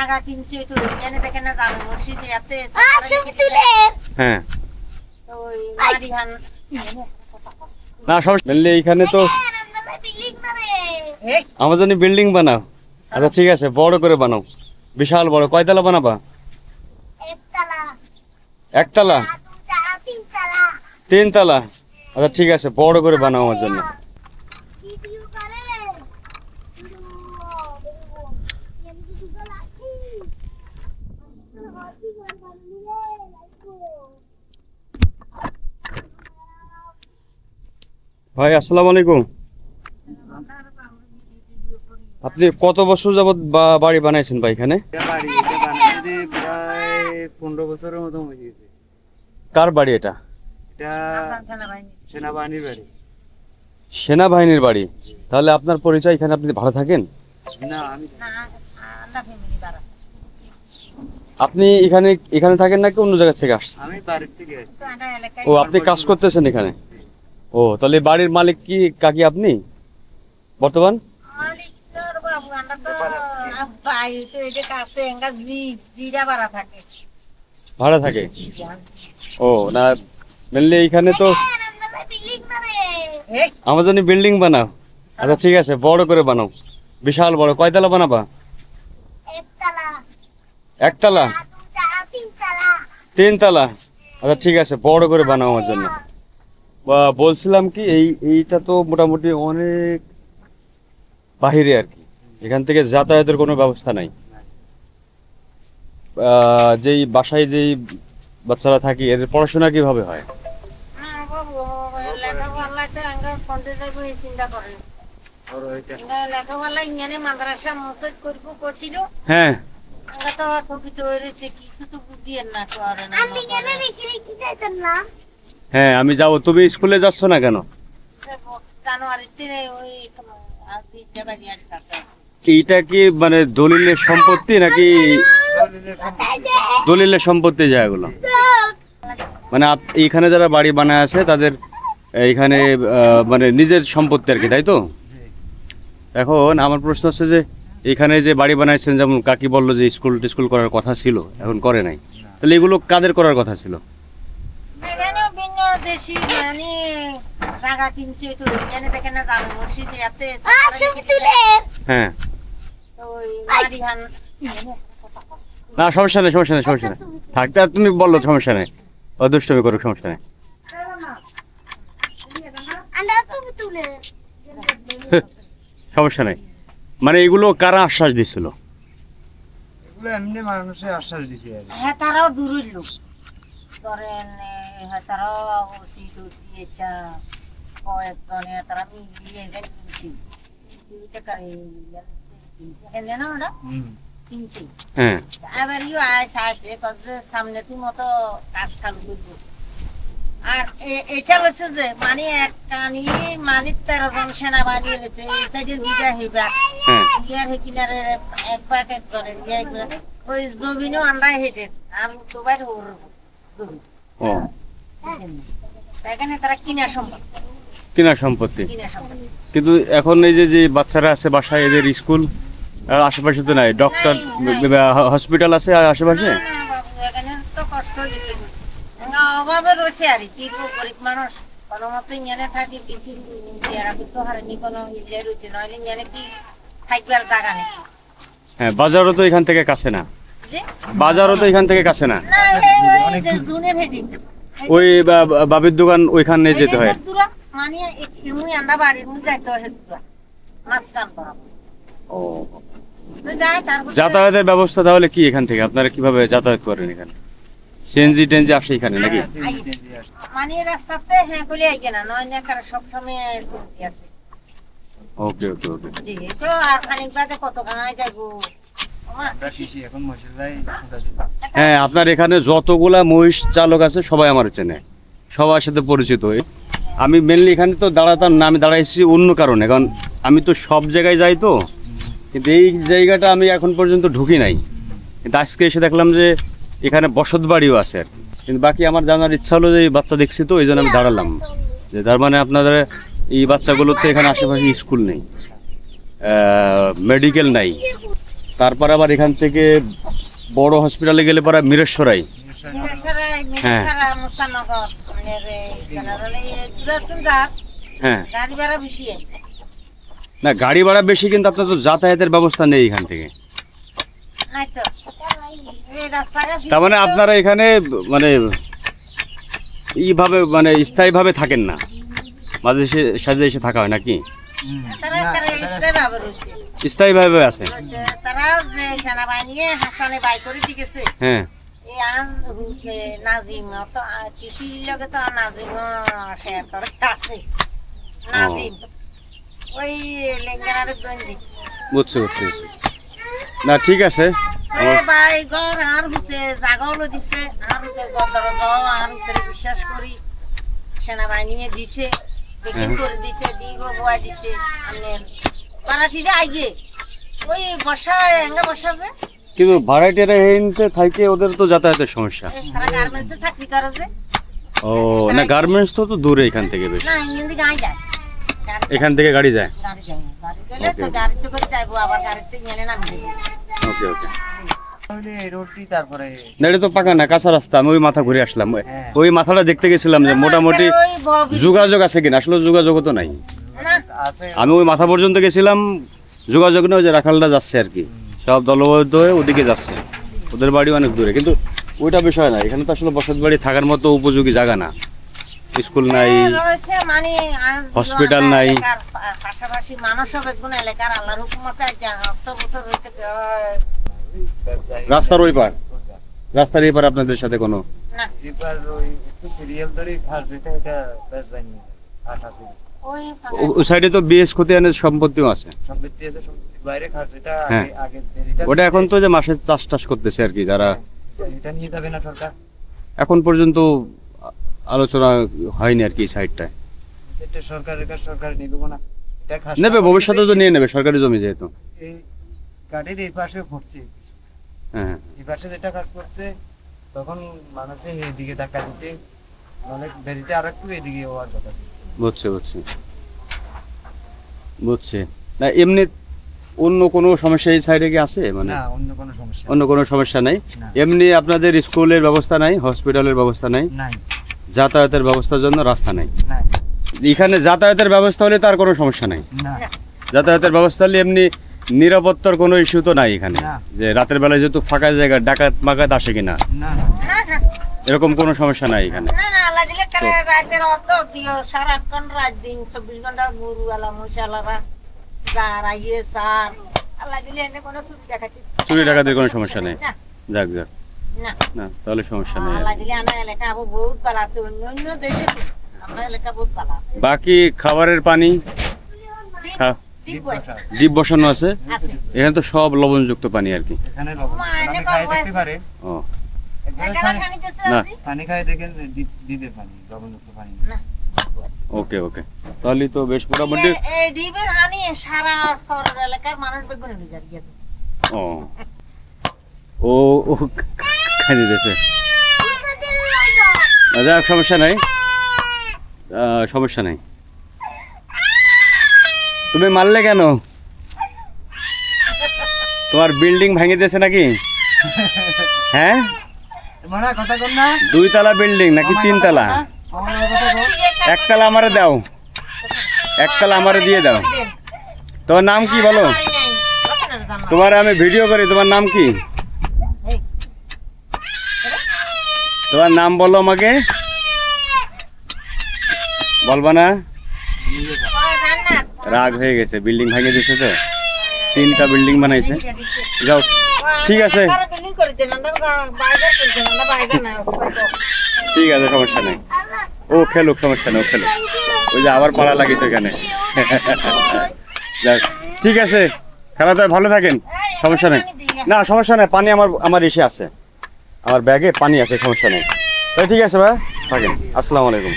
জায়গা কিনছে তো এখানে দেখেন না জামে মসজিদে এতে হ্যাঁ ওই মারিহান না সমস্যা মেনলি এইখানে তো আমার জন্য বিল্ডিং বানাও। আচ্ছা ঠিক আছে, বড় করে বানাও, বিশাল বড়। কয়তলা বানাবা? একতলা, তিনতলা? আচ্ছা ঠিক আছে, বড় করে বানাও আমার জন্য। ভাই আসসালামু আলাইকুম। আপনি কত বছর যাবত বাড়ি বানাইছেন ভাই এখানে? প্রায় 15 বছরের মতো হয়ে গেছে। কার বাড়ি এটা? এটা সেনাবাহিনীর বাড়ি। সেনাবাহিনীর বাড়ি? তাহলে আপনার পরিচয়, এখানে আপনি ভাড়া থাকেন? না আমি আপনি এখানে থাকেন নাকি অন্য জায়গা থেকে আসছেন? আমি বাড়ি থেকে আসছি। ও আপনি কাজ করতেছেন এখানে? ও তাহলে বাড়ির মালিক কি কাকি আপনি বর্তমান? ভাড়া থাকে? ও না মেনলি এইখানে তো আমার জন্য বিল্ডিং বানাও। আচ্ছা ঠিক আছে, বড় করে বানাও, বিশাল বড়। কয়তলা বানাবা? একতলা, তিনতলা? আচ্ছা ঠিক আছে, বড় করে বানাও আমার জন্য। বলছিলাম কি এইটা তো মোটামুটি অনেক বাহিরে আর কি, এখান থেকে যাতায়াতের কোনো ব্যবস্থা নাই। যেই বাসায় যেই বাচ্চারা থাকি এদের পড়াশোনা কিভাবে হয়? হ্যাঁ হ্যাঁ আমি যাবো। তুমি স্কুলে যাচ্ছ না কেন? এইটা কি মানে দলিলের সম্পত্তি নাকি? দলিলের সম্পত্তি জায়গাগুলো মানে এইখানে যারা বাড়ি বানায় আছে তাদের এইখানে মানে নিজের সম্পত্তি আর কি, তাই তো? এখন আমার প্রশ্ন হচ্ছে যে এখানে যে বাড়ি বানাইছেন, যেমন কাকি বললো যে স্কুল করার কথা ছিল, এখন করে নাই, তাহলে এগুলো কাদের করার কথা ছিল? হ্যাঁ না সমস্যা নেই, সমস্যা নেই, সমস্যা নেই, থাকতে আর তুমি বললো সমস্যা নেই, অদুষ্টমি করুক, সমস্যা নেই। সমস্যা নেই। মানে এগুলো কারা আশ্বাস দিছিল? এগুলো এমনি মানুষের আশ্বাস দিছে। হ্যাঁ তারাও দূরের লোক, ধরেন হ্যাঁ তারাও কয়েকজনে তারা মিলিয়ে কিনছি কিনছি। হ্যাঁ আবার আছে সামনে তুই মতো কাজ চালু করবো। আর এটা হচ্ছে যে মানে এক কানি মানে 13 জন সেনাবাহিনী রয়েছে, এই সাইডের বিঘা হেবা ইয়ার হে কিনারে এক পাক এক করে ওই জমিনও আমরা হেঁটে আর তো বাইরে জমি এখানে তারা কিনা সম্পত্তি। কিন্তু এখন এই যে বাচ্চারা আছে বাসায়, এদের স্কুল আশেপাশে তো নাই, ডক্টর হসপিটাল আছে আশেপাশে? এখানে তো কষ্ট দিচ্ছে, অভাবে রয়েছে আর কি, গরিব মানুষ কোনো মতো ইঞ্জানে থাকি, কিছু তো হারেনি কোনো ইয়ে রয়েছে, নইলে ইঞ্জানে কি থাকবার জায়গা নেই। হ্যাঁ বাজারও তো এখান থেকে কাছে না? বাজারও তো এখান থেকে কাছে না, ওই বাবির দোকান ওইখানে যেতে হয়। মানে এমনি আমরা বাড়ির মধ্যে যাইতে হয় মাঝখান বরাবর। ও যাতায়াতের ব্যবস্থা তাহলে কি এখান থেকে আপনারা কিভাবে যাতায়াত করেন? এখানে সিএনজি টেনজি আসে এখানে নাকি? মানে রাস্তাতে হ্যাঁ বলে আইগে না, নয় না কারণ সব সময় সিএনজি আছে। ওকে ওকে ওকে। জি তো আর খানিক বাদে কত গানায় যাইবো। হ্যাঁ আপনার এখানে যতগুলা মহিষ চালক আছে সবাই আমার চেনে, সবার সাথে পরিচিত। আমি মেনলি এখানে তো দাঁড়াতাম না, আমি দাঁড়াইছি অন্য কারণে, কারণ আমি তো সব জায়গায় যাই তো, কিন্তু এই জায়গাটা আমি এখন পর্যন্ত ঢুকি নাই। কিন্তু আজকে এসে দেখলাম যে এখানে বসত বাড়িও আছে আর, কিন্তু বাকি আমার জানার ইচ্ছা হলো যে এই বাচ্চা দেখছি তো এই জন্য আমি দাঁড়ালাম, যে তার মানে আপনাদের এই বাচ্চাগুলোর তো এখানে আশেপাশে স্কুল নেই, মেডিকেল নাই, তারপর আবার এখান থেকে বড় হসপিটালে গেলে পরে মিরেশ্বরাই। হ্যাঁ হ্যাঁ গাড়ি ভাড়া বেশি না গাড়ি ভাড়া বেশি, কিন্তু আপনার তো যাতায়াতের ব্যবস্থা নেই এখান থেকে। নাই তো এই রাস্তাটা তার মানে আপনারা এখানে মানে এইভাবে মানে স্থায়ীভাবে থাকেন না, মাঝে সাঝে এসে থাকা হয় নাকি? তারা করে ইসলাম ভাবে রয়েছে স্থায়ীভাবে আছে। তারা যে সেনাবাহিনী হাসানে বাই করে দিয়েছে। হ্যাঁ এই আজ নাজিম তো কৃষি লগে তো নাজিম শেয়ার করে আছে নাজিম ওই লেঙ্গানারে দন্ডি বুঝছি বুঝছি বুঝছি। না ঠিক আছে। এই ভাই ঘর আর হতে জাগাও দিছে, আর হতে গদর যাও, আর হতে বিশ্বাস করি সেনাবাহিনী দিছে, বেকিং করে দিছে, ডিগো বয়া দিছে। আমাদের পারাটিটা আগে ওই বর্ষা এঙ্গা বর্ষা যে কিন্তু ভাড়াটিয়ারা হেনতে থাকে, ওদের তো যাতায়াতের সমস্যা। তারা গার্মেন্টসে চাকরি করে যে। ও না গার্মেন্টস তো দূরে এখান থেকে বেশ। না ইংরেজি গাঁয়ে যায়, এখান থেকে গাড়ি যায়। গাড়ি যায় না। গাড়ি গেলে তো গাড়িতে করে যাইবো, আবার গাড়িতে এনে নামি দেবো। ওকে ওকে। তাহলে এই রোডটি তারপরে না এটা তো পাকা না, কাঁচা রাস্তা। আমি ওই মাথা ঘুরে আসলাম, হ্যাঁ। ওই মাথাটা দেখতে গেছিলাম যে মোটামুটি ওই যোগাযোগ আছে কিনা। আসলে যোগাযোগ তো নাই। না আছে আমি ওই মাথা পর্যন্ত গেছিলাম, যোগাযোগ নেই, ওই যে রাখালটা যাচ্ছে আর কি, সব দলবদ্ধ হয়ে ওদিকে যাচ্ছে। ওদের বাড়ি অনেক দূরে, কিন্তু ওইটা বিষয় না। এখানে তো আসলে বসত বাড়ি থাকার মতো উপযোগী জায়গা না, স্কুল নাই, রয়েছে মানে হসপিটাল নাই। পাশাপাশি মানুষ সব একগুণ এলাকার আল্লাহর হুকুমতে 100 বছর হইতে রাস্তার ওই পার, রাস্তার এই পার আপনাদের সাথে কোনো না এবার ওই একটু সিরিয়াল ধরে খাস যেটা এটা বেশ জানি আশা করি ওই ওই সাইডে তো বিএস খতিয়ানের সম্পত্তিও আছে। সম্পত্তি আছে, সম্পত্তির বাইরে খাস যেটা হ্যাঁ। আগে দেরিটা ওটা এখন তো যে মাসে চাষ টাস করতেছে আর কি যারা, এটা নিয়ে যাবে না সরকার, এখন পর্যন্ত আলোচনা হয়নি আর কি এই সাইডটায়। এটা সরকারের কাছে সরকার নেবে না, এটা খাস নেবে, ভবিষ্যতে তো নিয়ে নেবে, সরকারি জমি যেহেতু। এই গাড়ির এই পাশে পড়ছে, হ্যাঁ এই পাশে যেটা কাজ করছে তখন মানুষে এইদিকে ধাক্কা দিচ্ছে, অনেক দেরিতে আর একটু এদিকে হওয়ার কথা। বুঝছি বুঝছি বুঝছি। না এমনি অন্য কোনো সমস্যা এই সাইডে কি আছে? মানে না অন্য কোনো সমস্যা অন্য কোনো সমস্যা নাই। না। এমনি আপনাদের স্কুলের ব্যবস্থা নাই, হসপিটালের ব্যবস্থা নাই, নাই যাতায়াতের ব্যবস্থার জন্য রাস্তা নাই। নাই এখানে যাতায়াতের ব্যবস্থা হলে তার কোনো সমস্যা নাই। না যাতায়াতের ব্যবস্থা হলে এমনি নিরাপত্তার কোনো ইস্যু তো নাই এখানে, না। যে রাতের বেলায় যেহেতু ফাঁকা জায়গা ডাকাত মাকাত আসে কিনা, না না না এরকম কোনো সমস্যা নাই এখানে। না না আল্লাহ দিলে কারে রাতের অত দিও সারাক্ষণ রাত দিন 24 ঘন্টা গরু আলা মশালারা যার আইয়ে সার আল্লাহ দিলে এনে কোনো ছুটি দেখাচ্ছি চুরি ডাকাতের কোনো সমস্যা নেই। না যাক যাক, না না তাহলে সমস্যা নেই। আল্লাহ দিলে আনা এলাকা আবু বহুত ভালো আছে, অন্য অন্য দেশে তো আমরা এলাকা বহুত ভালো আছে। বাকি খাবারের পানি খা- ঠিক বলছে ডিপ বসানো আছে, আছে এখানে তো সব লবণযুক্ত পানি আর কি। এখানে লবণ মা, পানি এনে খাই কম দেখতে পারে, ও একবারে একালা পানি- পানি দিতে না। আছে পানি খাই দেখেন ডিপের পানি, লবণযুক্ত পানি না। না ওকে ওকে, তাহলে তো বেশ মোটামুটি। এই ডিবের হানি সারা শহরের এলাকার মানুষ বেগুনে নিয়ে যায় গিয়ে ও ও ও খাই দিতেছে, যাক সমস্যা নাই, সমস্যা নাই। তুমি মারলে কেন? তোমার বিল্ডিং ভেঙে দিয়েছে নাকি? হ্যাঁ মনে হয় কথা কর না, 2 তলা বিল্ডিং নাকি 3 তলা? আমার কথা কর। একতলা আমারে দাও, একতলা আমারে দিয়ে দাও। তোমার নাম কি বলো? তোমার আমি ভিডিও করি, তোমার নাম কি? তোমার নাম বলো আমাকে, বলবা না? রাগ হয়ে গেছে, বিল্ডিং ভেঙে দিয়েছে তো, 3টা বিল্ডিং বানাইছে। যাও ঠিক আছে, ঠিক আছে সমস্যা নেই, ও খেলুক, সমস্যা নেই, ও খেলুক। ওই যে আবার পাড়া লাগিয়েছে এখানে। যাক ঠিক আছে, খেলাতে ভালো থাকেন, সমস্যা নেই। না সমস্যা নেই, পানি আমার এসে আছে, আমার ব্যাগে পানি আছে, সমস্যা নেই। তাই ঠিক আছে ভাই, থাকেন। আসসালামু আলাইকুম।